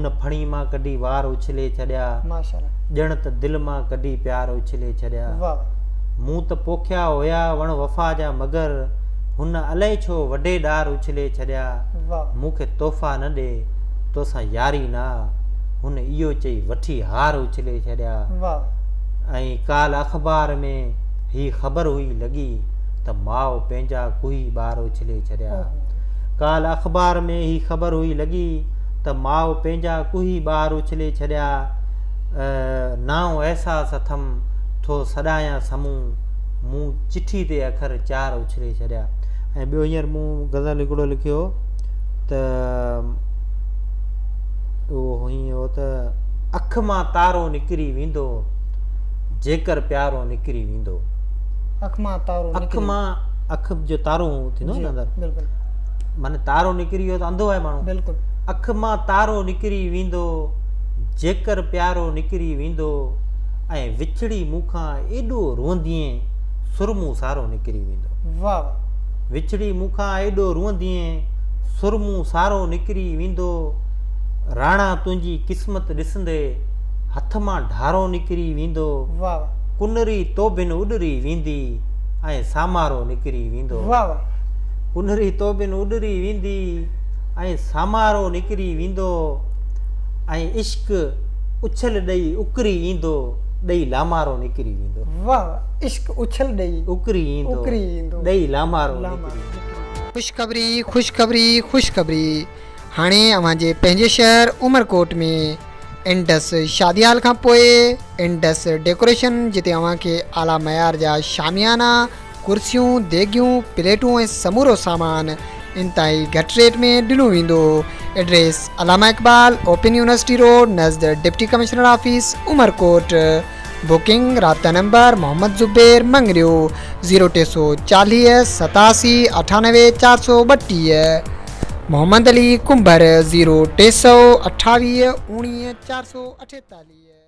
हुन फणी मां कढी वार उछले छॾिया, माशाल्लाह ॼण त दिल मां कढी प्यार उछले छॾिया। वाह मूं त पोखिया हुया वण वफ़ा जा मगर, हुन अलाए छो वॾे ॾार उछले छॾिया। वाह मूंखे तोहफ़ा न ॾे तोसां यारी ना, हुन इहो चई वठी हार उछले छॾिया। वाह ऐं काल अख़बार में ही ख़बर हुई लॻी त माउ पंहिंजा कुही ॿार उछले छॾिया। काल अख़बार में ही ख़बर हुई लॻी त माउ पंहिंजा कुही ॿार उछले छॾिया। नाओ अहसास अथम थो सॾायां साम्हूं, मूं चिठी ते अखर 4 उछले छॾिया। ऐं ॿियो हींअर मूं ग़ज़ल हिकिड़ो लिखियो त उहो हुई त अख मां तारो निकिरी वेंदो जेकर प्यारो निकिरी वेंदो। अख मां तारो अख मां अख जो तारो थींदो न अंदरि, बिल्कुल माने तारो निकिरी वियो त अंधो आहे माण्हू। बिल्कुल अख मां तारो निकिरी वेंदो जेकर प्यारो निकिरी वेंदो, ऐं विछड़ी मूंखां एॾो रोंदीअं सुरमूं सारो निकिरी वेंदो। वाह विछड़ी मूंखां एॾो रोंदीअं सुरमूं सारो निकिरी वेंदो। राणा तुंहिंजी क़िस्मत ॾिसंदे हथ मां ढारो निकिरी वेंदो। वाह कुनरी तोबिन उॾरी वेंदी ऐं सामारो निकिरी वेंदो। वाह कुनरी तोबिन उॾरी वेंदी ऐं सामारो निकिरी वेंदो। ऐं इश्क उछल ॾेई उकरी ईंदो, ॾेई लामारो निकिरी वेंदो। वाह इश्क उछल ॾेई उकरी ईंदो, ॾेई लामारो निकिरी वेंदो। ख़ुशख़बरी ख़ुशख़बरी ख़ुशख़बरी। हाणे अव्हां जे पंहिंजे शहर उमरकोट में इंडस शादी हाल खां पोइ इंडस डेकोरेशन, जिते अव्हां खे आला मयार जा शामियाना, कुर्सियूं, देगियूं, प्लेटूं ऐं समूरो सामान इंतहाई घटि रेट में ॾिनो वेंदो। Address Allama Iqbal open university road नज़द deputy commissioner office Umerkot. Booking राब्ता नंबर मोहम्मद ज़ुबैर मंगरियो 0340 87 98 432। मोहम्मद अली कुंभर 0328 19 448।